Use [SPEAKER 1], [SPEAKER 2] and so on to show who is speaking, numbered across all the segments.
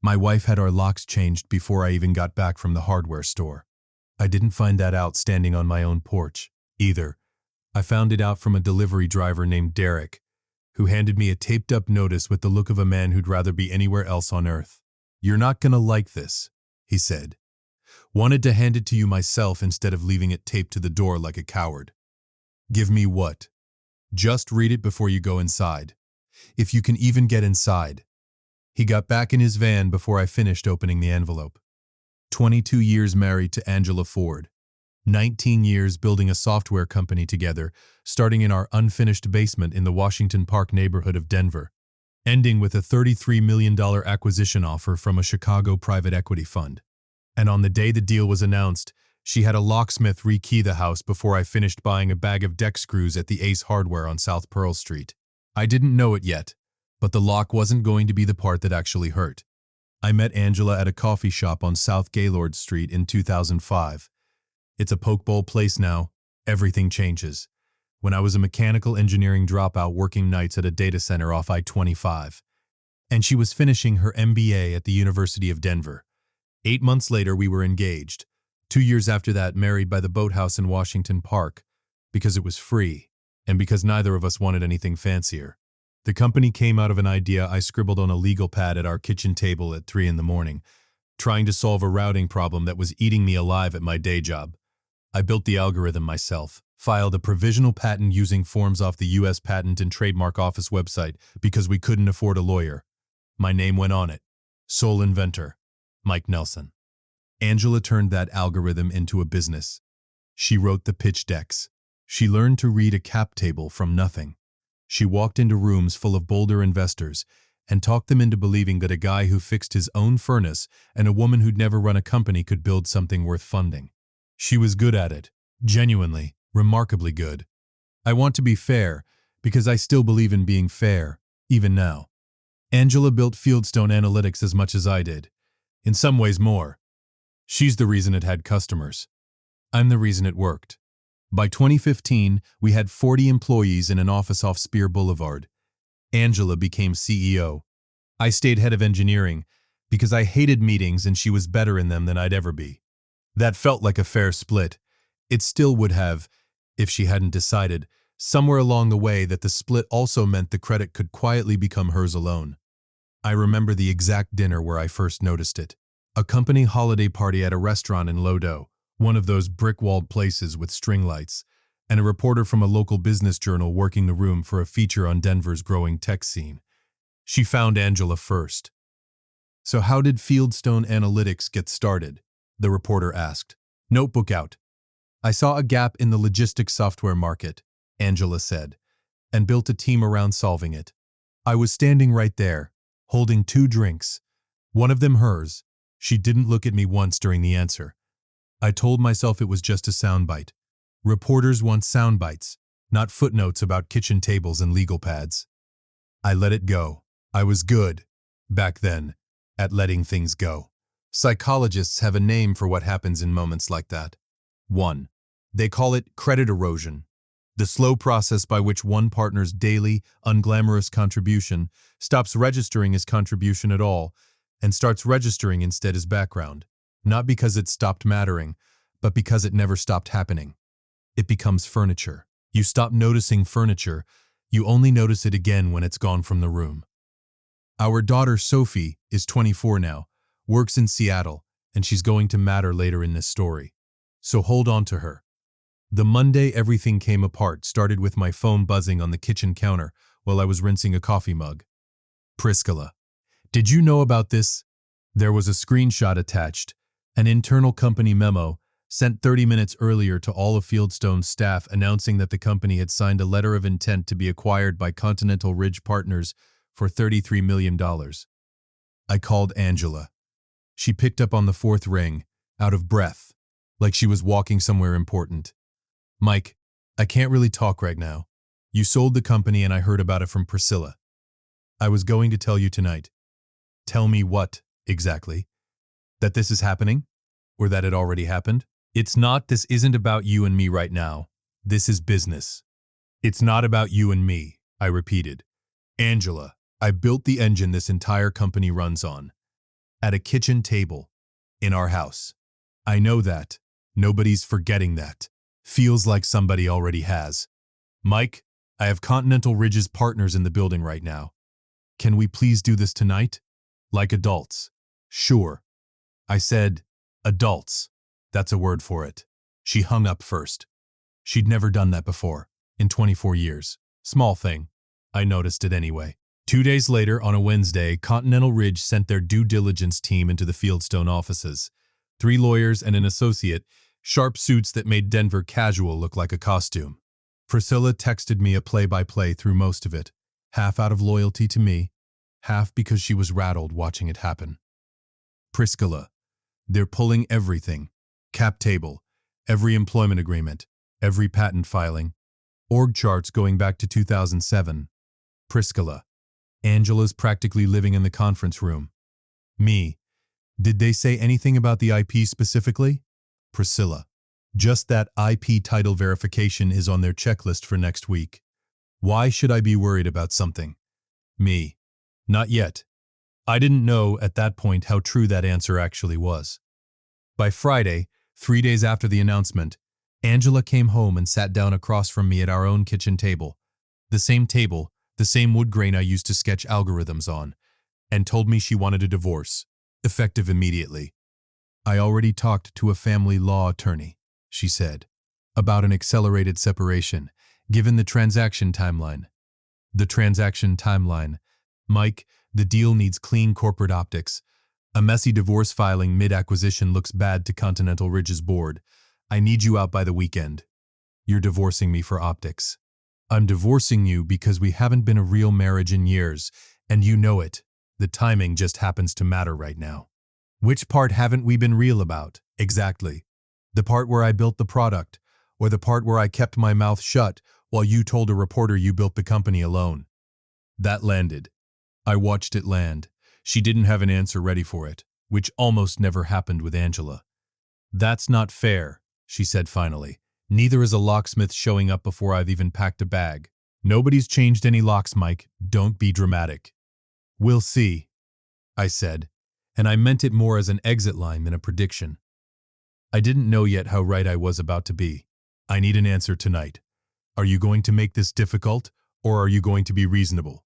[SPEAKER 1] My wife had our locks changed before I even got back from the hardware store. I didn't find that out standing on my own porch, either. I found it out from a delivery driver named Derek, who handed me a taped-up notice with the look of a man who'd rather be anywhere else on earth. "You're not gonna like this," he said. "Wanted to hand it to you myself instead of leaving it taped to the door like a coward." "Give me what?" "Just read it before you go inside. If you can even get inside." He got back in his van before I finished opening the envelope. 22 years married to Angela Ford. 19 years building a software company together, starting in our unfinished basement in the Washington Park neighborhood of Denver, ending with a $33 million acquisition offer from a Chicago private equity fund. And on the day the deal was announced, she had a locksmith rekey the house before I finished buying a bag of deck screws at the Ace Hardware on South Pearl Street. I didn't know it yet, but the lock wasn't going to be the part that actually hurt. I met Angela at a coffee shop on South Gaylord Street in 2005. It's a poke bowl place now. Everything changes. When I was a mechanical engineering dropout working nights at a data center off I-25. And she was finishing her MBA at the University of Denver. 8 months later, we were engaged. 2 years after that, married by the boathouse in Washington Park, because it was free, and because neither of us wanted anything fancier. The company came out of an idea I scribbled on a legal pad at our kitchen table at 3 in the morning, trying to solve a routing problem that was eating me alive at my day job. I built the algorithm myself, filed a provisional patent using forms off the U.S. Patent and Trademark Office website because we couldn't afford a lawyer. My name went on it. Sole inventor, Mike Nelson. Angela turned that algorithm into a business. She wrote the pitch decks. She learned to read a cap table from nothing. She walked into rooms full of bolder investors and talked them into believing that a guy who fixed his own furnace and a woman who'd never run a company could build something worth funding. She was good at it. Genuinely, remarkably good. I want to be fair, because I still believe in being fair, even now. Angela built Fieldstone Analytics as much as I did. In some ways more. She's the reason it had customers. I'm the reason it worked. By 2015, we had 40 employees in an office off Spear Boulevard. Angela became CEO. I stayed head of engineering because I hated meetings and she was better in them than I'd ever be. That felt like a fair split. It still would have, if she hadn't decided, somewhere along the way that the split also meant the credit could quietly become hers alone. I remember the exact dinner where I first noticed it. A company holiday party at a restaurant in Lodo, one of those brick-walled places with string lights, and a reporter from a local business journal working the room for a feature on Denver's growing tech scene. She found Angela first. "So how did Fieldstone Analytics get started?" the reporter asked. Notebook out. "I saw a gap in the logistics software market," Angela said, "and built a team around solving it. I was standing right there, holding 2 drinks, one of them hers. She didn't look at me once during the answer. I told myself it was just a soundbite. Reporters want soundbites, not footnotes about kitchen tables and legal pads. I let it go. I was good, back then, at letting things go. Psychologists have a name for what happens in moments like that. 1. They call it credit erosion, the slow process by which one partner's daily, unglamorous contribution stops registering as contribution at all and starts registering instead as background, not because it stopped mattering, but because it never stopped happening. It becomes furniture. You stop noticing furniture, you only notice it again when it's gone from the room. Our daughter Sophie is 24 now, works in Seattle, and she's going to matter later in this story. So hold on to her. The Monday everything came apart started with my phone buzzing on the kitchen counter while I was rinsing a coffee mug. "Priscilla, did you know about this?" There was a screenshot attached, an internal company memo sent 30 minutes earlier to all of Fieldstone's staff announcing that the company had signed a letter of intent to be acquired by Continental Ridge Partners for $33 million. I called Angela. She picked up on the 4th ring, out of breath, like she was walking somewhere important. "Mike, I can't really talk right now. You sold the company and I heard about it from Priscilla. I was going to tell you tonight." "Tell me what, exactly? That this is happening? Or that it already happened?" This isn't about you and me right now. This is business." "It's not about you and me," I repeated. "Angela, I built the engine this entire company runs on. At a kitchen table. In our house. I know that. Nobody's forgetting that. Feels like somebody already has. Mike, I have Continental Ridge's partners in the building right now. Can we please do this tonight? Like adults. Sure. I said, adults. That's a word for it. She hung up first. She'd never done that before. In 24 years. Small thing. I noticed it anyway. 2 days later, on a Wednesday, Continental Ridge sent their due diligence team into the Fieldstone offices. 3 lawyers and an associate, sharp suits that made Denver casual look like a costume. Priscilla texted me a play-by-play through most of it, half out of loyalty to me, half because she was rattled watching it happen. Priscilla. They're pulling everything. Cap table, every employment agreement, every patent filing, org charts going back to 2007. Priscilla. Angela's practically living in the conference room. Me. Did they say anything about the IP specifically? Priscilla. Just that IP title verification is on their checklist for next week. Why should I be worried about something? Me. Not yet. I didn't know at that point how true that answer actually was. By Friday, 3 days after the announcement, Angela came home and sat down across from me at our own kitchen table. The same wood grain I used to sketch algorithms on, and told me she wanted a divorce, effective immediately. I already talked to a family law attorney, she said, about an accelerated separation, given the transaction timeline. The transaction timeline. Mike, the deal needs clean corporate optics. A messy divorce filing mid-acquisition looks bad to Continental Ridge's board. I need you out by the weekend. You're divorcing me for optics. I'm divorcing you because we haven't been a real marriage in years, and you know it. The timing just happens to matter right now. Which part haven't we been real about? Exactly. The part where I built the product, or the part where I kept my mouth shut while you told a reporter you built the company alone? That landed. I watched it land. She didn't have an answer ready for it, which almost never happened with Angela. That's not fair, she said finally. Neither is a locksmith showing up before I've even packed a bag. Nobody's changed any locks, Mike. Don't be dramatic. We'll see, I said, and I meant it more as an exit line than a prediction. I didn't know yet how right I was about to be. I need an answer tonight. Are you going to make this difficult, or are you going to be reasonable?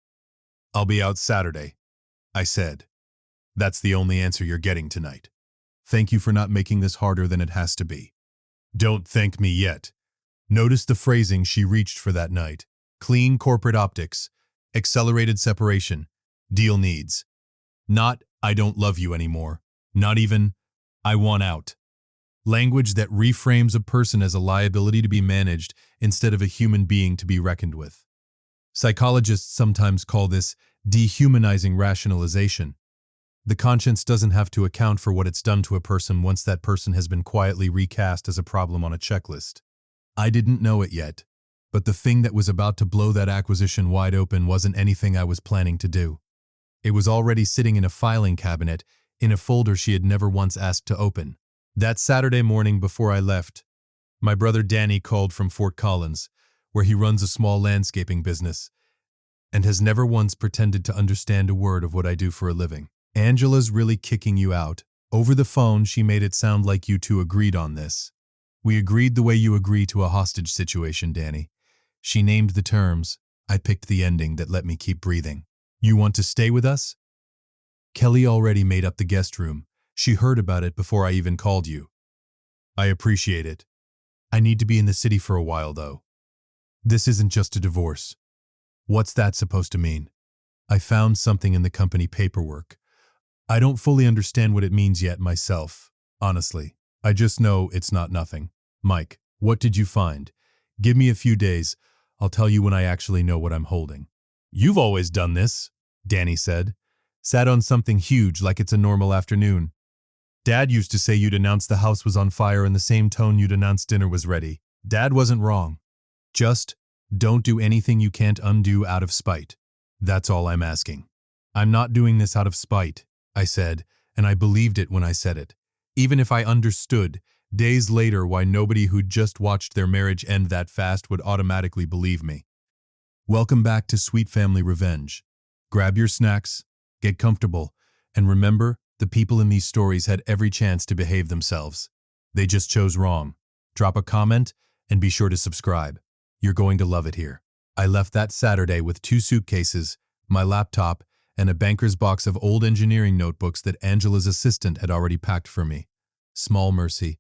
[SPEAKER 1] I'll be out Saturday, I said. That's the only answer you're getting tonight. Thank you for not making this harder than it has to be. Don't thank me yet. Notice the phrasing she reached for that night. Clean corporate optics. Accelerated separation. Deal needs. Not, I don't love you anymore. Not even, I want out. Language that reframes a person as a liability to be managed instead of a human being to be reckoned with. Psychologists sometimes call this dehumanizing rationalization. The conscience doesn't have to account for what it's done to a person once that person has been quietly recast as a problem on a checklist. I didn't know it yet, but the thing that was about to blow that acquisition wide open wasn't anything I was planning to do. It was already sitting in a filing cabinet, in a folder she had never once asked to open. That Saturday morning before I left, my brother Danny called from Fort Collins, where he runs a small landscaping business, and has never once pretended to understand a word of what I do for a living. Angela's really kicking you out. Over the phone, she made it sound like you two agreed on this. We agreed the way you agree to a hostage situation, Danny. She named the terms. I picked the ending that let me keep breathing. You want to stay with us? Kelly already made up the guest room. She heard about it before I even called you. I appreciate it. I need to be in the city for a while, though. This isn't just a divorce. What's that supposed to mean? I found something in the company paperwork. I don't fully understand what it means yet myself, honestly. I just know it's not nothing. Mike, what did you find? Give me a few days. I'll tell you when I actually know what I'm holding. You've always done this, Danny said. Sat on something huge like it's a normal afternoon. Dad used to say you'd announce the house was on fire in the same tone you'd announce dinner was ready. Dad wasn't wrong. Just don't do anything you can't undo out of spite. That's all I'm asking. I'm not doing this out of spite, I said, and I believed it when I said it. Even if I understood, days later, why nobody who'd just watched their marriage end that fast would automatically believe me. Welcome back to Sweet Family Revenge. Grab your snacks, get comfortable, and remember, The people in these stories had every chance to behave themselves. They just chose wrong. Drop a comment and be sure to subscribe. You're going to love it here. I left that Saturday with 2 suitcases, my laptop, and a banker's box of old engineering notebooks that Angela's assistant had already packed for me. Small mercy.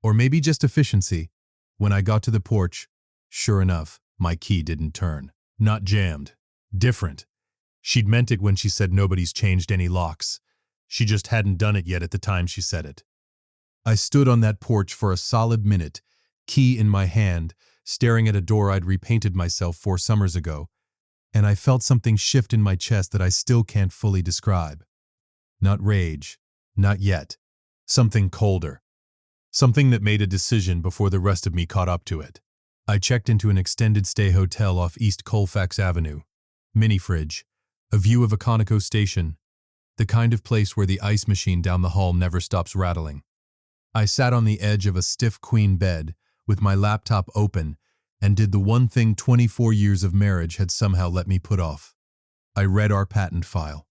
[SPEAKER 1] Or maybe just efficiency. When I got to the porch, sure enough, my key didn't turn. Not jammed. Different. She'd meant it when she said nobody's changed any locks. She just hadn't done it yet at the time she said it. I stood on that porch for a solid minute, key in my hand, staring at a door I'd repainted myself 4 summers ago, and I felt something shift in my chest that I still can't fully describe. Not rage. Not yet. Something colder. Something that made a decision before the rest of me caught up to it. I checked into an extended stay hotel off East Colfax Avenue. Mini fridge. A view of a Conoco station. The kind of place where the ice machine down the hall never stops rattling. I sat on the edge of a stiff queen bed, with my laptop open, and did the one thing 24 years of marriage had somehow let me put off. I read our patent file.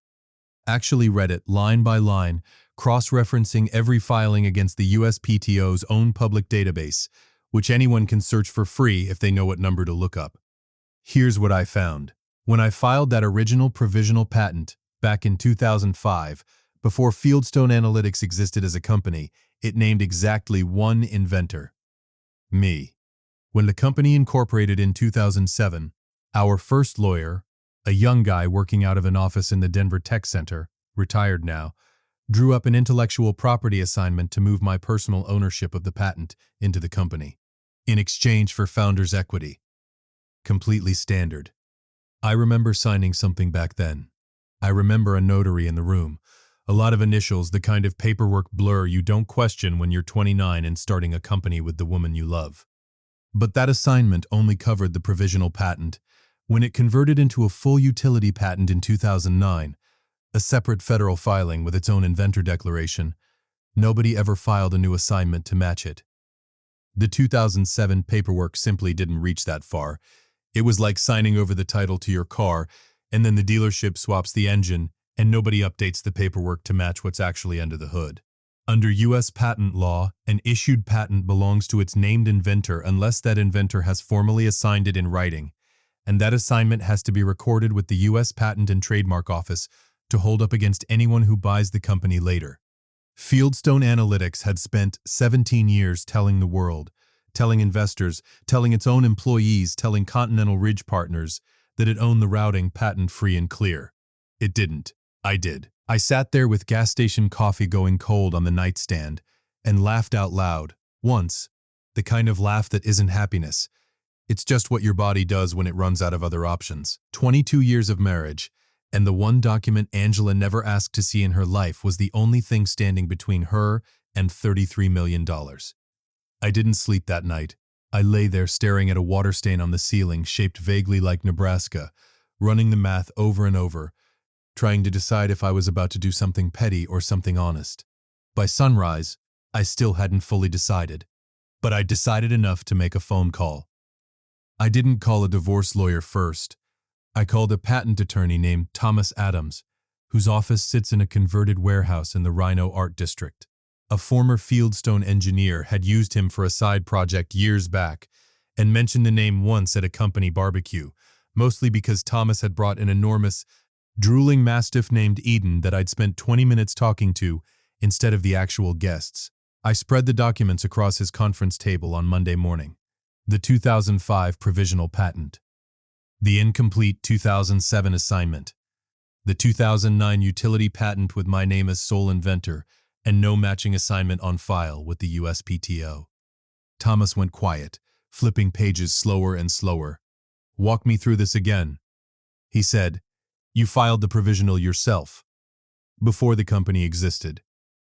[SPEAKER 1] Actually read it line by line, cross-referencing every filing against the USPTO's own public database, which anyone can search for free if they know what number to look up. Here's what I found. When I filed that original provisional patent, back in 2005, before Fieldstone Analytics existed as a company, it named exactly one inventor. Me. When the company incorporated in 2007, our first lawyer, a young guy working out of an office in the Denver Tech Center, retired now, drew up an intellectual property assignment to move my personal ownership of the patent into the company, in exchange for founder's equity. Completely standard. I remember signing something back then. I remember a notary in the room, a lot of initials, the kind of paperwork blur you don't question when you're 29 and starting a company with the woman you love. But that assignment only covered the provisional patent. When it converted into a full utility patent in 2009, a separate federal filing with its own inventor declaration, nobody ever filed a new assignment to match it. The 2007 paperwork simply didn't reach that far. It was like signing over the title to your car, and then the dealership swaps the engine, and nobody updates the paperwork to match what's actually under the hood. Under U.S. patent law, an issued patent belongs to its named inventor unless that inventor has formally assigned it in writing, and that assignment has to be recorded with the U.S. Patent and Trademark Office to hold up against anyone who buys the company later. Fieldstone Analytics had spent 17 years telling the world, telling investors, telling its own employees, telling Continental Ridge partners that it owned the routing patent-free and clear. It didn't. I did. I sat there with gas station coffee going cold on the nightstand and laughed out loud, once, the kind of laugh that isn't happiness. It's just what your body does when it runs out of other options. 22 years of marriage, and the one document Angela never asked to see in her life was the only thing standing between her and $33 million. I didn't sleep that night. I lay there staring at a water stain on the ceiling shaped vaguely like Nebraska, running the math over and over, trying to decide if I was about to do something petty or something honest. By sunrise, I still hadn't fully decided, but I'd decided enough to make a phone call. I didn't call a divorce lawyer first. I called a patent attorney named Thomas Adams, whose office sits in a converted warehouse in the Rhino Art District. A former Fieldstone engineer had used him for a side project years back and mentioned the name once at a company barbecue, mostly because Thomas had brought an enormous, drooling mastiff named Eden that I'd spent 20 minutes talking to instead of the actual guests. I spread the documents across his conference table on Monday morning. The 2005 provisional patent. The incomplete 2007 assignment. The 2009 utility patent with my name as sole inventor and no matching assignment on file with the USPTO. Thomas went quiet, flipping pages slower and slower. "Walk me through this again," he said. "You filed the provisional yourself. Before the company existed."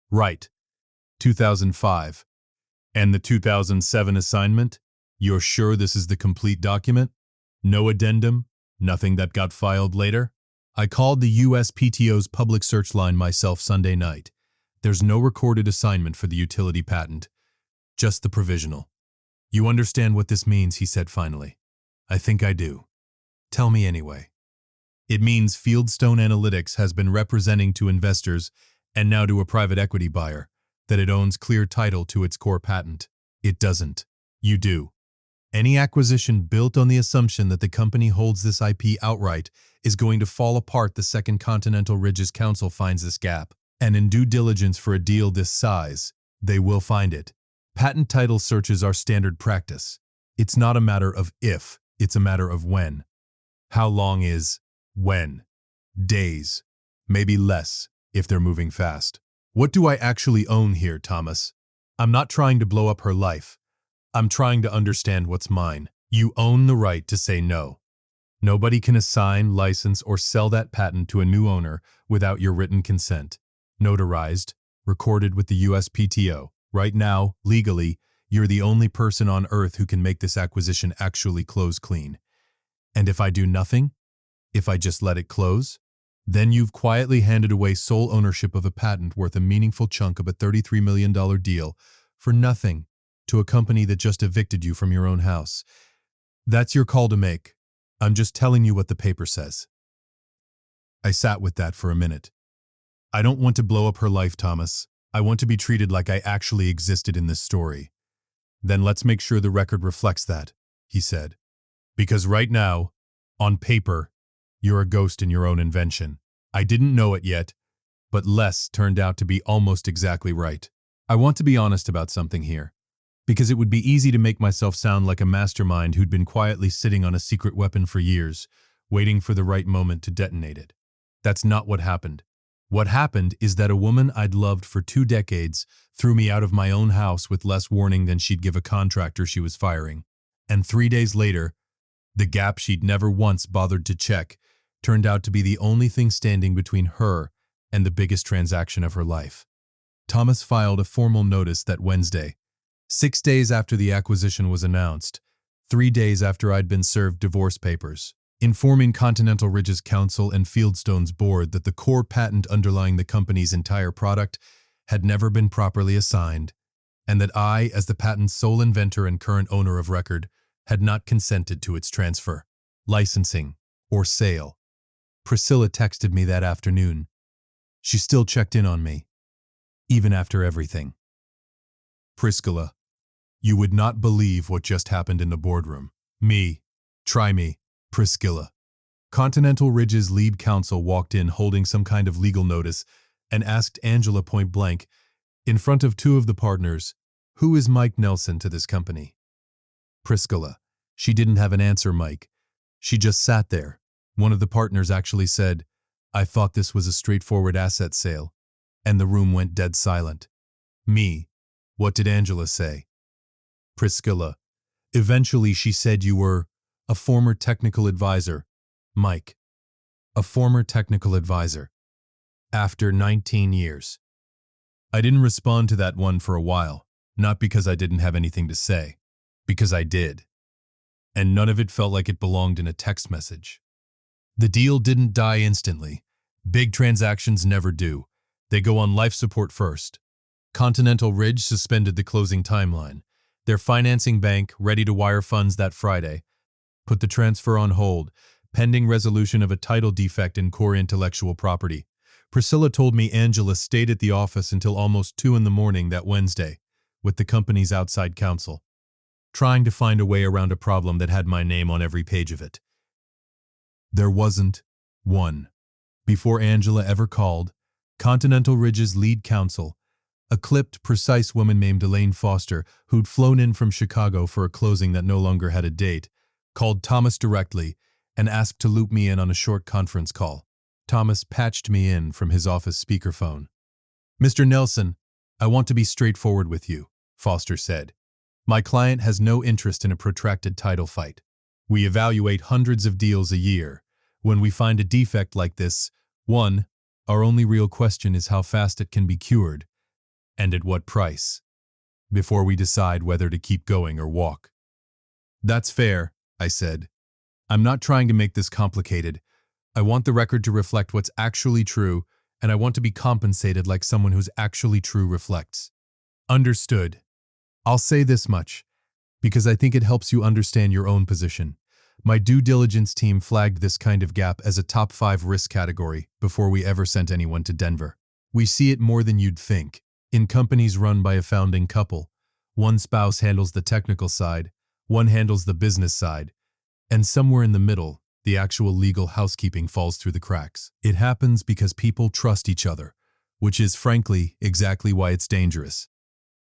[SPEAKER 1] "Right. 2005. And the 2007 assignment? You're sure this is the complete document? No addendum? Nothing that got filed later?" I called the USPTO's public search line myself Sunday night. There's no recorded assignment for the utility patent, just the provisional. "You understand what this means," he said finally. "I think I do. Tell me anyway." "It means Fieldstone Analytics has been representing to investors And now to a private equity buyer, that it owns clear title to its core patent. It doesn't. You do. Any acquisition built on the assumption that the company holds this IP outright is going to fall apart the second Continental Ridge's counsel finds this gap. And in due diligence for a deal this size, they will find it. Patent title searches are standard practice. It's not a matter of if, it's a matter of when. How long is when? Days. Maybe less, if they're moving fast. What do I actually own here, Thomas? I'm not trying to blow up her life. I'm trying to understand what's mine. You own the right to say no. Nobody can assign, license, or sell that patent to a new owner without your written consent. Notarized, recorded with the USPTO. Right now, legally, you're the only person on earth who can make this acquisition actually close clean. And if I do nothing, if I just let it close, then you've quietly handed away sole ownership of a patent worth a meaningful chunk of a $33 million deal for nothing to a company that just evicted you from your own house. That's your call to make. I'm just telling you what the paper says. I sat with that for a minute. I don't want to blow up her life, Thomas. I want to be treated like I actually existed in this story. Then let's make sure the record reflects that, he said. Because right now, on paper, you're a ghost in your own invention. I didn't know it yet, but Les turned out to be almost exactly right. I want to be honest about something here, because it would be easy to make myself sound like a mastermind who'd been quietly sitting on a secret weapon for years, waiting for the right moment to detonate it. That's not what happened. What happened is that a woman I'd loved for 2 decades threw me out of my own house with less warning than she'd give a contractor she was firing. And 3 days later, the gap she'd never once bothered to check turned out to be the only thing standing between her and the biggest transaction of her life. Thomas filed a formal notice that Wednesday, 6 days after the acquisition was announced, 3 days after I'd been served divorce papers, informing Continental Ridge's counsel and Fieldstone's board that the core patent underlying the company's entire product had never been properly assigned, and that I, as the patent's sole inventor and current owner of record, had not consented to its transfer, licensing, or sale. Priscilla texted me that afternoon. She still checked in on me, even after everything. Priscilla, you would not believe what just happened in the boardroom. Try me. Priscilla. Continental Ridge's lead counsel walked in holding some kind of legal notice and asked Angela point blank, in front of 2 of the partners, who is Mike Nelson to this company? Priscilla. She didn't have an answer, Mike. She just sat there. One of the partners actually said, I thought this was a straightforward asset sale. And the room went dead silent. What did Angela say? Priscilla. Eventually she said you were a former technical advisor. Mike. A former technical advisor. After 19 years. I didn't respond to that one for a while, not because I didn't have anything to say, because I did. And none of it felt like it belonged in a text message. The deal didn't die instantly. Big transactions never do. They go on life support first. Continental Ridge suspended the closing timeline. Their financing bank, ready to wire funds that Friday, put the transfer on hold, pending resolution of a title defect in core intellectual property. Priscilla told me Angela stayed at the office until almost 2 in the morning that Wednesday, with the company's outside counsel, trying to find a way around a problem that had my name on every page of it. There wasn't one. Before Angela ever called, Continental Ridge's lead counsel, a clipped, precise woman named Elaine Foster, who'd flown in from Chicago for a closing that no longer had a date, called Thomas directly and asked to loop me in on a short conference call. Thomas patched me in from his office speakerphone. Mr. Nelson, I want to be straightforward with you, Foster said. My client has no interest in a protracted title fight. We evaluate hundreds of deals a year. When we find a defect like this, our only real question is how fast it can be cured, and at what price, before we decide whether to keep going or walk. That's fair, I said. I'm not trying to make this complicated. I want the record to reflect what's actually true, and I want to be compensated like someone who's actually true reflects. Understood. I'll say this much, because I think it helps you understand your own position. My due diligence team flagged this kind of gap as a top 5 risk category before we ever sent anyone to Denver. We see it more than you'd think. In companies run by a founding couple, one spouse handles the technical side, one handles the business side, and somewhere in the middle, the actual legal housekeeping falls through the cracks. It happens because people trust each other, which is, frankly, exactly why it's dangerous.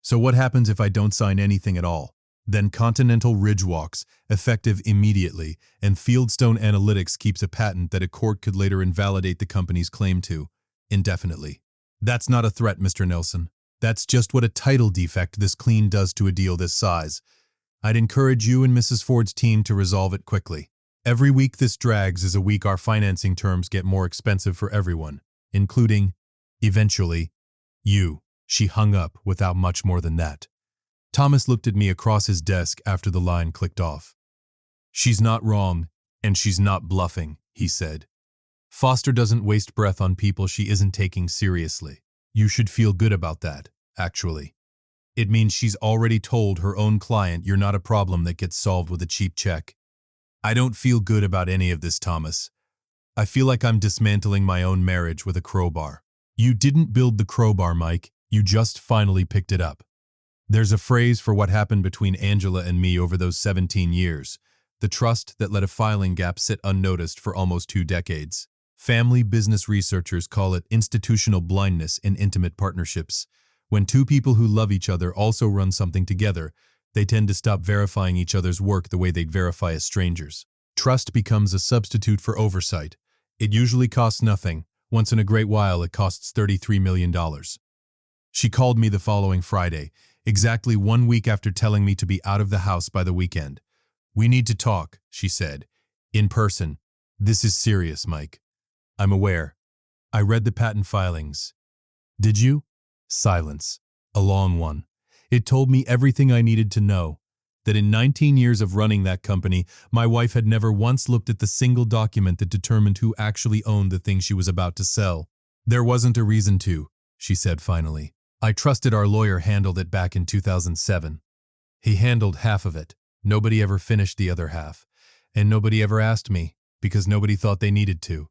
[SPEAKER 1] So what happens if I don't sign anything at all? Then Continental Ridge walks, effective immediately, and Fieldstone Analytics keeps a patent that a court could later invalidate the company's claim to, indefinitely. That's not a threat, Mr. Nelson. That's just what a title defect this clean does to a deal this size. I'd encourage you and Mrs. Ford's team to resolve it quickly. Every week this drags is a week our financing terms get more expensive for everyone, including, eventually, you. She hung up without much more than that. Thomas looked at me across his desk after the line clicked off. She's not wrong, and she's not bluffing, he said. Foster doesn't waste breath on people she isn't taking seriously. You should feel good about that, actually. It means she's already told her own client you're not a problem that gets solved with a cheap check. I don't feel good about any of this, Thomas. I feel like I'm dismantling my own marriage with a crowbar. You didn't build the crowbar, Mike. You just finally picked it up. There's a phrase for what happened between Angela and me over those 17 years, the trust that let a filing gap sit unnoticed for almost 2 decades. Family business researchers call it institutional blindness in intimate partnerships. When two people who love each other also run something together, they tend to stop verifying each other's work the way they'd verify a stranger's. Trust becomes a substitute for oversight. It usually costs nothing. Once in a great while, it costs $33 million. She called me the following Friday, exactly 1 week after telling me to be out of the house by the weekend. We need to talk, she said. In person. This is serious, Mike. I'm aware. I read the patent filings. Did you? Silence. A long one. It told me everything I needed to know. That in 19 years of running that company, my wife had never once looked at the single document that determined who actually owned the thing she was about to sell. There wasn't a reason to, she said finally. I trusted our lawyer handled it back in 2007. He handled half of it. Nobody ever finished the other half. And nobody ever asked me, because nobody thought they needed to.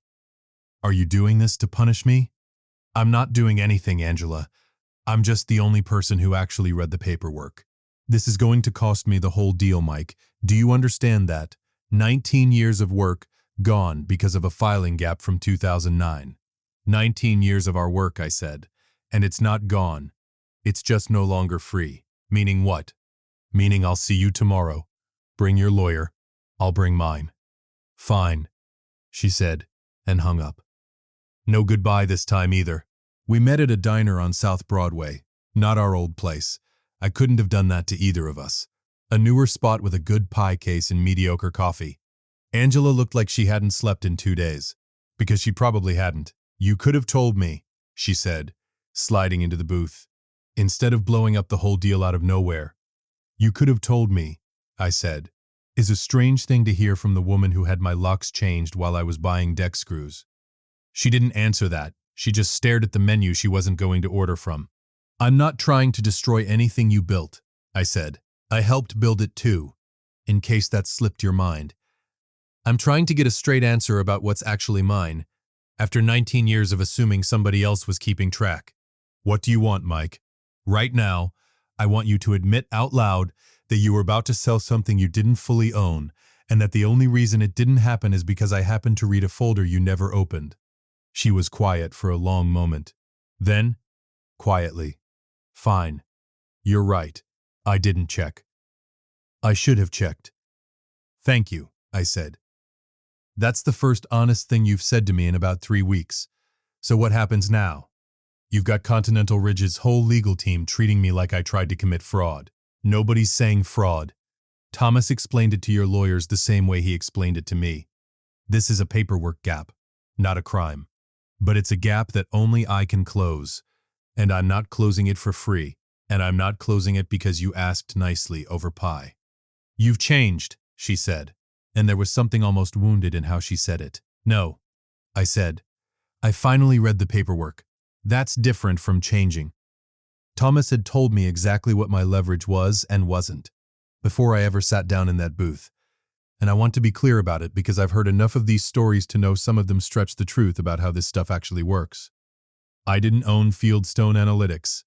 [SPEAKER 1] Are you doing this to punish me? I'm not doing anything, Angela. I'm just the only person who actually read the paperwork. This is going to cost me the whole deal, Mike. Do you understand that? 19 years of work gone because of a filing gap from 2009. 19 years of our work, I said. And it's not gone. It's just no longer free. Meaning what? Meaning I'll see you tomorrow. Bring your lawyer. I'll bring mine. Fine, she said, and hung up. No goodbye this time either. We met at a diner on South Broadway, not our old place. I couldn't have done that to either of us. A newer spot with a good pie case and mediocre coffee. Angela looked like she hadn't slept in 2 days, because she probably hadn't. You could have told me, she said, sliding into the booth, instead of blowing up the whole deal out of nowhere. You could have told me, I said, is a strange thing to hear from the woman who had my locks changed while I was buying deck screws. She didn't answer that. She just stared at the menu she wasn't going to order from. I'm not trying to destroy anything you built, I said. I helped build it too, in case that slipped your mind. I'm trying to get a straight answer about what's actually mine, after 19 years of assuming somebody else was keeping track. What do you want, Mike? Right now, I want you to admit out loud that you were about to sell something you didn't fully own, and that the only reason it didn't happen is because I happened to read a folder you never opened. She was quiet for a long moment. Then, quietly, fine. You're right. I didn't check. I should have checked. Thank you, I said. That's the first honest thing you've said to me in about 3 weeks. So what happens now? You've got Continental Ridge's whole legal team treating me like I tried to commit fraud. Nobody's saying fraud. Thomas explained it to your lawyers the same way he explained it to me. This is a paperwork gap, not a crime. But it's a gap that only I can close. And I'm not closing it for free. And I'm not closing it because you asked nicely over pie. You've changed, she said. And there was something almost wounded in how she said it. No, I said. I finally read the paperwork. That's different from changing. Thomas had told me exactly what my leverage was and wasn't, before I ever sat down in that booth. And I want to be clear about it because I've heard enough of these stories to know some of them stretch the truth about how this stuff actually works. I didn't own Fieldstone Analytics.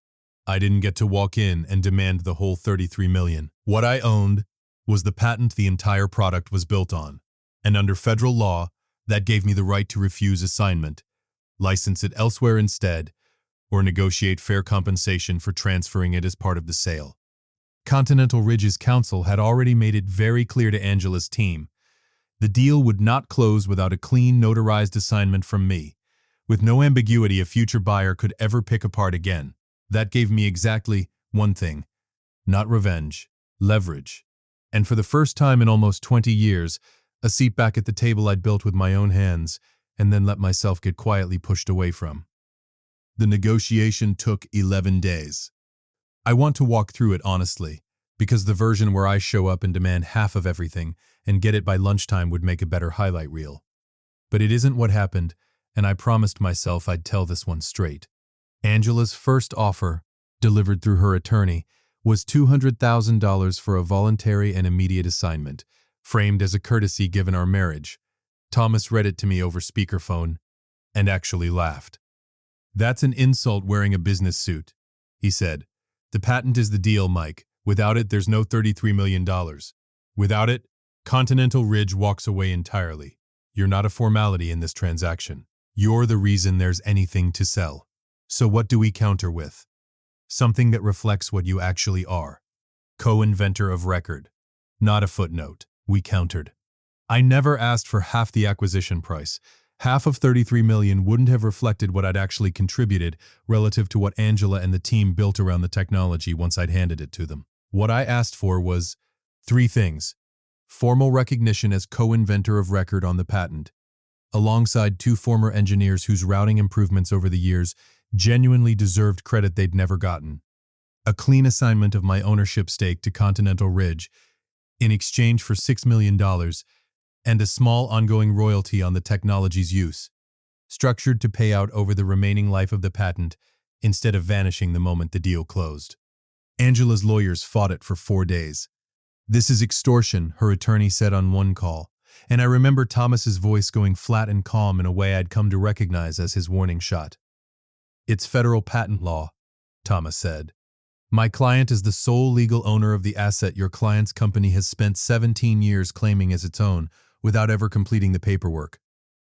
[SPEAKER 1] I didn't get to walk in and demand the whole 33 million. What I owned was the patent the entire product was built on. And under federal law, that gave me the right to refuse assignment, license it elsewhere instead, or negotiate fair compensation for transferring it as part of the sale. Continental Ridge's counsel had already made it very clear to Angela's team. The deal would not close without a clean, notarized assignment from me, with no ambiguity a future buyer could ever pick apart again. That gave me exactly one thing: not revenge, leverage. And for the first time in almost 20 years, a seat back at the table I'd built with my own hands and then let myself get quietly pushed away from. The negotiation took 11 days. I want to walk through it honestly, because the version where I show up and demand half of everything and get it by lunchtime would make a better highlight reel. But it isn't what happened, and I promised myself I'd tell this one straight. Angela's first offer, delivered through her attorney, was $200,000 for a voluntary and immediate assignment, framed as a courtesy given our marriage. Thomas read it to me over speakerphone and actually laughed. "That's an insult wearing a business suit," he said. "The patent is the deal, Mike. Without it, there's no $33 million. Without it, Continental Ridge walks away entirely. You're not a formality in this transaction. You're the reason there's anything to sell. So what do we counter with? Something that reflects what you actually are. Co-inventor of record. Not a footnote," we countered. "I never asked for half the acquisition price. Half of $33 million wouldn't have reflected what I'd actually contributed relative to what Angela and the team built around the technology once I'd handed it to them. What I asked for was 3 things: formal recognition as co-inventor of record on the patent, alongside 2 former engineers whose routing improvements over the years genuinely deserved credit they'd never gotten, a clean assignment of my ownership stake to Continental Ridge in exchange for $6 million, and a small ongoing royalty on the technology's use, structured to pay out over the remaining life of the patent instead of vanishing the moment the deal closed. Angela's lawyers fought it for 4 days. "This is extortion," her attorney said on one call, and I remember Thomas's voice going flat and calm in a way I'd come to recognize as his warning shot. "It's federal patent law," Thomas said. "My client is the sole legal owner of the asset your client's company has spent 17 years claiming as its own without ever completing the paperwork.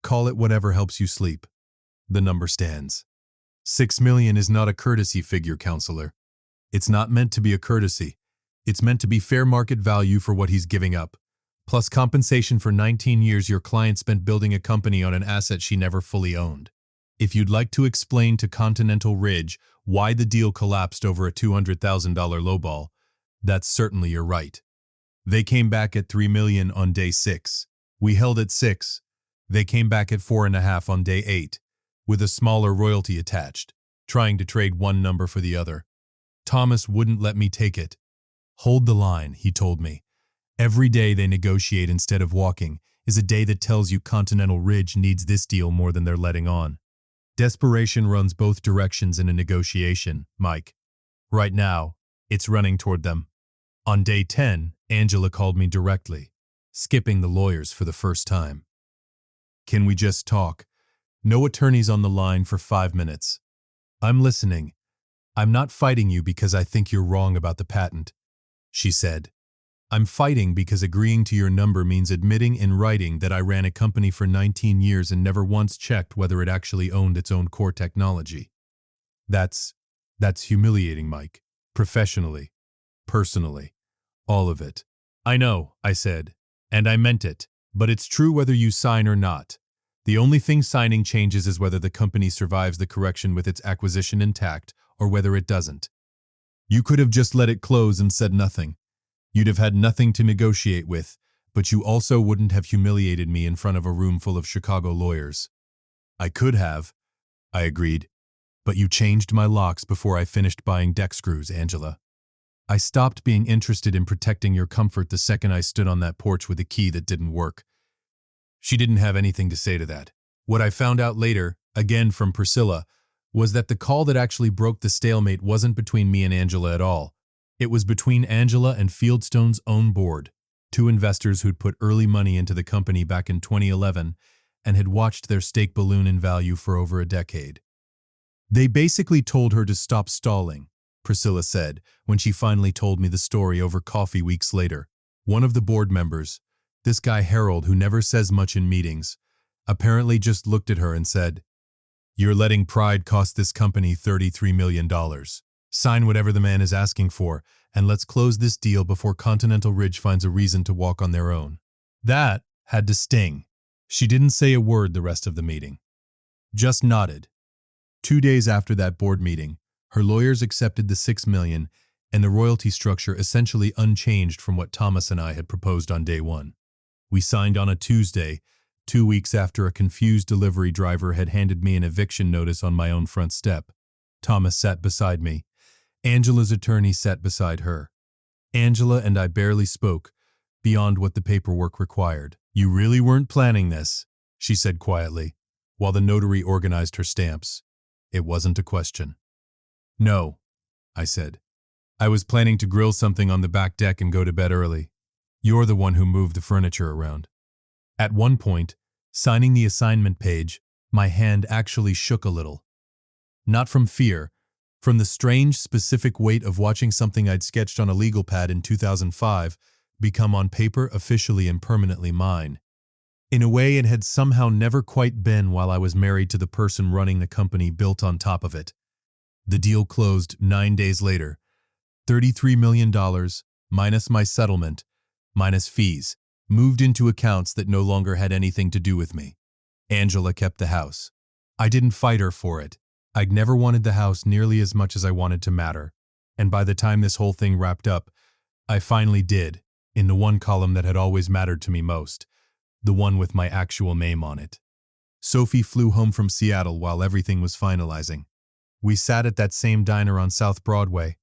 [SPEAKER 1] Call it whatever helps you sleep. The number stands. $6 million is not a courtesy figure, counselor. It's not meant to be a courtesy. It's meant to be fair market value for what he's giving up, plus compensation for 19 years your client spent building a company on an asset she never fully owned. If you'd like to explain to Continental Ridge why the deal collapsed over a $200,000 lowball, that's certainly your right. They came back at $3 million on day 6. We held at 6. They came back at 4.5 on day 8, with a smaller royalty attached, trying to trade one number for the other. Thomas wouldn't let me take it. Hold the line, he told me. Every day they negotiate instead of walking is a day that tells you Continental Ridge needs this deal more than they're letting on. Desperation runs both directions in a negotiation, Mike. Right now, it's running toward them. On day 10, Angela called me directly, skipping the lawyers for the first time. Can we just talk? No attorneys on the line for 5 minutes. I'm listening. I'm not fighting you because I think you're wrong about the patent, she said. I'm fighting because agreeing to your number means admitting in writing that I ran a company for 19 years and never once checked whether it actually owned its own core technology. That's humiliating, Mike. Professionally. Personally. All of it. I know, I said, and I meant it, but it's true whether you sign or not. The only thing signing changes is whether the company survives the correction with its acquisition intact or whether it doesn't. You could have just let it close and said nothing. You'd have had nothing to negotiate with, but you also wouldn't have humiliated me in front of a room full of Chicago lawyers. I could have, I agreed, but you changed my locks before I finished buying deck screws, Angela. I stopped being interested in protecting your comfort the second I stood on that porch with a key that didn't work. She didn't have anything to say to that. What I found out later, again from Priscilla, was that the call that actually broke the stalemate wasn't between me and Angela at all. It was between Angela and Fieldstone's own board, 2 investors who'd put early money into the company back in 2011 and had watched their stake balloon in value for over a decade. They basically told her to stop stalling, Priscilla said when she finally told me the story over coffee weeks later. One of the board members, this guy Harold who never says much in meetings, apparently just looked at her and said, "You're letting pride cost this company $33 million. Sign whatever the man is asking for, and let's close this deal before Continental Ridge finds a reason to walk on their own." That had to sting. She didn't say a word the rest of the meeting. Just nodded. 2 days after that board meeting, her lawyers accepted the $6 million and the royalty structure essentially unchanged from what Thomas and I had proposed on day one. We signed on a Tuesday, 2 weeks after a confused delivery driver had handed me an eviction notice on my own front step. Thomas sat beside me. Angela's attorney sat beside her. Angela and I barely spoke, beyond what the paperwork required. "You really weren't planning this," she said quietly, while the notary organized her stamps. It wasn't a question. "No," I said. "I was planning to grill something on the back deck and go to bed early. You're the one who moved the furniture around." At one point, signing the assignment page, my hand actually shook a little. Not from fear, from the strange, specific weight of watching something I'd sketched on a legal pad in 2005 become on paper officially and permanently mine. In a way it had somehow never quite been while I was married to the person running the company built on top of it. The deal closed 9 days later. $33 million, minus my settlement, minus fees, moved into accounts that no longer had anything to do with me. Angela kept the house. I didn't fight her for it. I'd never wanted the house nearly as much as I wanted to matter. And by the time this whole thing wrapped up, I finally did, in the one column that had always mattered to me most, the one with my actual name on it. Sophie flew home from Seattle while everything was finalizing. We sat at that same diner on South Broadway.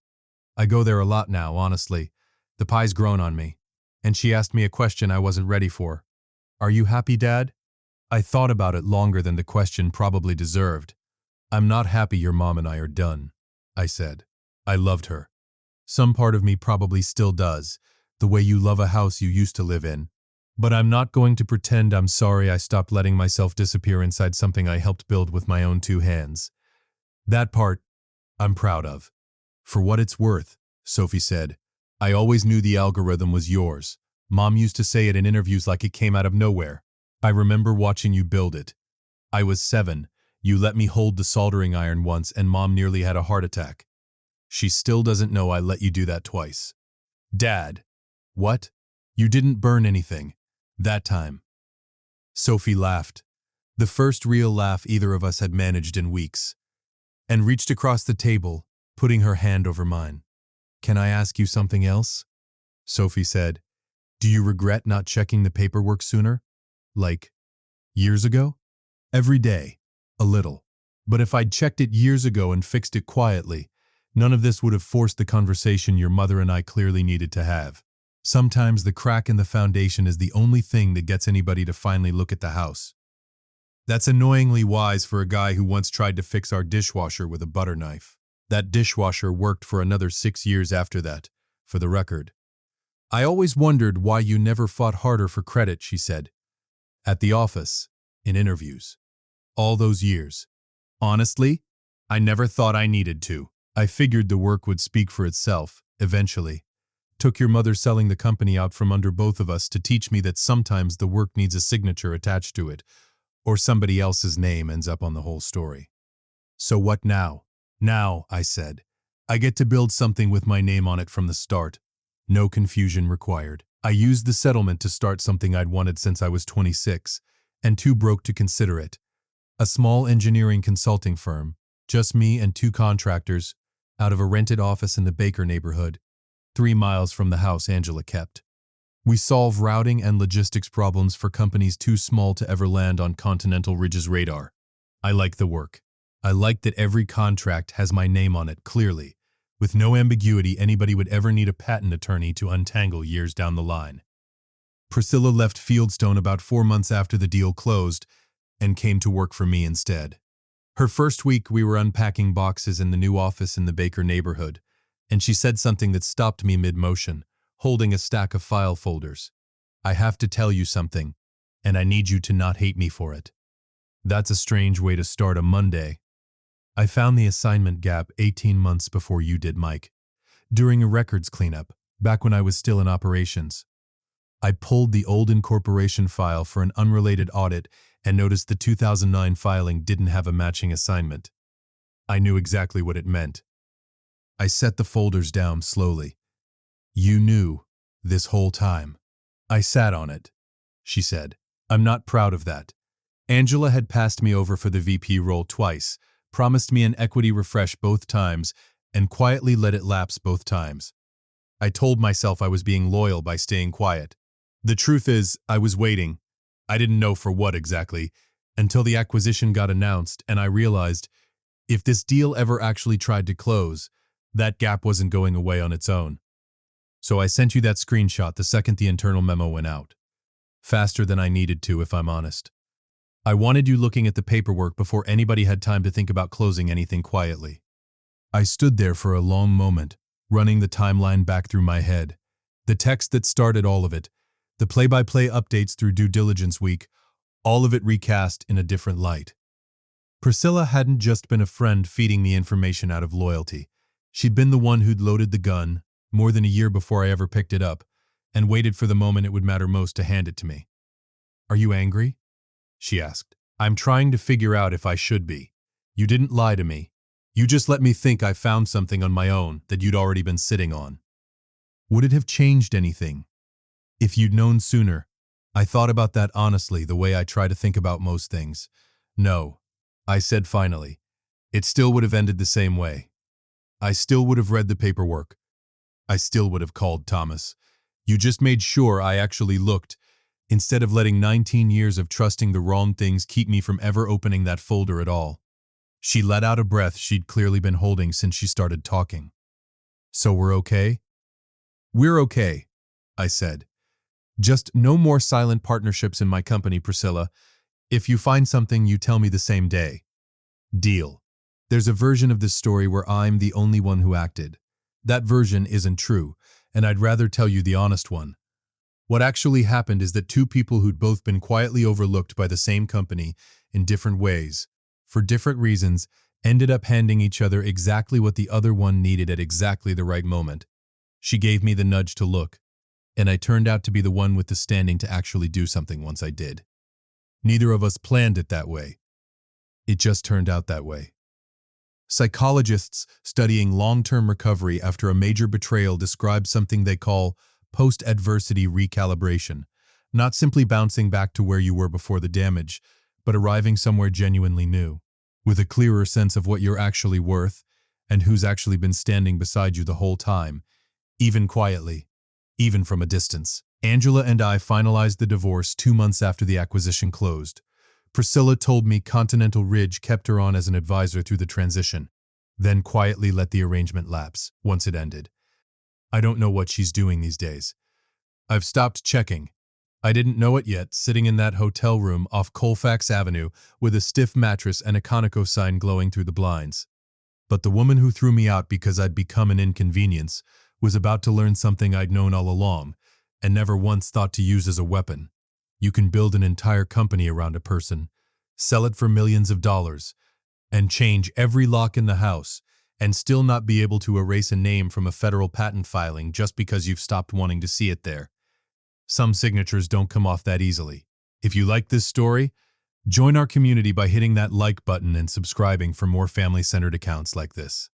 [SPEAKER 1] I go there a lot now, honestly. The pie's grown on me. And she asked me a question I wasn't ready for. "Are you happy, Dad?" I thought about it longer than the question probably deserved. "I'm not happy your mom and I are done," I said. I loved her. Some part of me probably still does, the way you love a house you used to live in. But I'm not going to pretend I'm sorry I stopped letting myself disappear inside something I helped build with my own 2 hands. That part, I'm proud of. "For what it's worth," Sophie said, "I always knew the algorithm was yours. Mom used to say it in interviews like it came out of nowhere. I remember watching you build it. I was 7. You let me hold the soldering iron once and Mom nearly had a heart attack. She still doesn't know I let you do that twice." "Dad." "What? You didn't burn anything. That time." Sophie laughed. The first real laugh either of us had managed in weeks. And reached across the table, putting her hand over mine. "Can I ask you something else?" Sophie said. "Do you regret not checking the paperwork sooner? Like, years ago?" "Every day. A little. But if I'd checked it years ago and fixed it quietly, none of this would have forced the conversation your mother and I clearly needed to have. Sometimes the crack in the foundation is the only thing that gets anybody to finally look at the house." That's annoyingly wise for a guy who once tried to fix our dishwasher with a butter knife. That dishwasher worked for another 6 years after that, for the record. "I always wondered why you never fought harder for credit," she said. "At the office, in interviews. All those years. Honestly, I never thought I needed to. I figured the work would speak for itself, eventually. Took your mother selling the company out from under both of us to teach me that sometimes the work needs a signature attached to it, or somebody else's name ends up on the whole story." "So what now?" "Now," I said, "I get to build something with my name on it from the start. No confusion required. I used the settlement to start something I'd wanted since I was 26, and too broke to consider it. A small engineering consulting firm, just me and 2 contractors, out of a rented office in the Baker neighborhood, 3 miles from the house Angela kept. We solve routing and logistics problems for companies too small to ever land on Continental Ridge's radar. I like the work. I like that every contract has my name on it clearly, with no ambiguity anybody would ever need a patent attorney to untangle years down the line." Priscilla left Fieldstone about 4 months after the deal closed and came to work for me instead. Her first week we were unpacking boxes in the new office in the Baker neighborhood, and she said something that stopped me mid-motion, holding a stack of file folders. "I have to tell you something, and I need you to not hate me for it." That's a strange way to start a Monday. I found the assignment gap 18 months before you did, Mike. During a records cleanup, back when I was still in operations. I pulled the old incorporation file for an unrelated audit and noticed the 2009 filing didn't have a matching assignment. I knew exactly what it meant. I set the folders down slowly. You knew this whole time. I sat on it, she said. I'm not proud of that. Angela had passed me over for the VP role twice, promised me an equity refresh both times, and quietly let it lapse both times. I told myself I was being loyal by staying quiet. The truth is, I was waiting. I didn't know for what exactly, until the acquisition got announced and I realized if this deal ever actually tried to close, that gap wasn't going away on its own. So I sent you that screenshot the second the internal memo went out. Faster than I needed to, if I'm honest. I wanted you looking at the paperwork before anybody had time to think about closing anything quietly. I stood there for a long moment, running the timeline back through my head. The text that started all of it, the play-by-play updates through due diligence week, all of it recast in a different light. Priscilla hadn't just been a friend feeding me information out of loyalty. She'd been the one who'd loaded the gun, more than a year before I ever picked it up, and waited for the moment it would matter most to hand it to me. Are you angry? She asked. I'm trying to figure out if I should be. You didn't lie to me. You just let me think I found something on my own that you'd already been sitting on. Would it have changed anything? If you'd known sooner. I thought about that honestly, the way I try to think about most things. No, I said finally. It still would have ended the same way. I still would have read the paperwork. I still would have called Thomas. You just made sure I actually looked, instead of letting 19 years of trusting the wrong things keep me from ever opening that folder at all. She let out a breath she'd clearly been holding since she started talking. So we're okay? We're okay, I said. Just no more silent partnerships in my company, Priscilla. If you find something, you tell me the same day. Deal. There's a version of this story where I'm the only one who acted. That version isn't true, and I'd rather tell you the honest one. What actually happened is that two people who'd both been quietly overlooked by the same company in different ways, for different reasons, ended up handing each other exactly what the other one needed at exactly the right moment. She gave me the nudge to look, and I turned out to be the one with the standing to actually do something once I did. Neither of us planned it that way. It just turned out that way. Psychologists studying long-term recovery after a major betrayal describe something they call post-adversity recalibration, not simply bouncing back to where you were before the damage, but arriving somewhere genuinely new, with a clearer sense of what you're actually worth and who's actually been standing beside you the whole time, even quietly, even from a distance. Angela and I finalized the divorce 2 months after the acquisition closed. Priscilla told me Continental Ridge kept her on as an advisor through the transition, then quietly let the arrangement lapse once it ended. I don't know what she's doing these days. I've stopped checking. I didn't know it yet, sitting in that hotel room off Colfax Avenue with a stiff mattress and a Conoco sign glowing through the blinds. But the woman who threw me out because I'd become an inconvenience was about to learn something I'd known all along and never once thought to use as a weapon. You can build an entire company around a person, sell it for millions of dollars, and change every lock in the house, and still not be able to erase a name from a federal patent filing just because you've stopped wanting to see it there. Some signatures don't come off that easily. If you like this story, join our community by hitting that like button and subscribing for more family-centered accounts like this.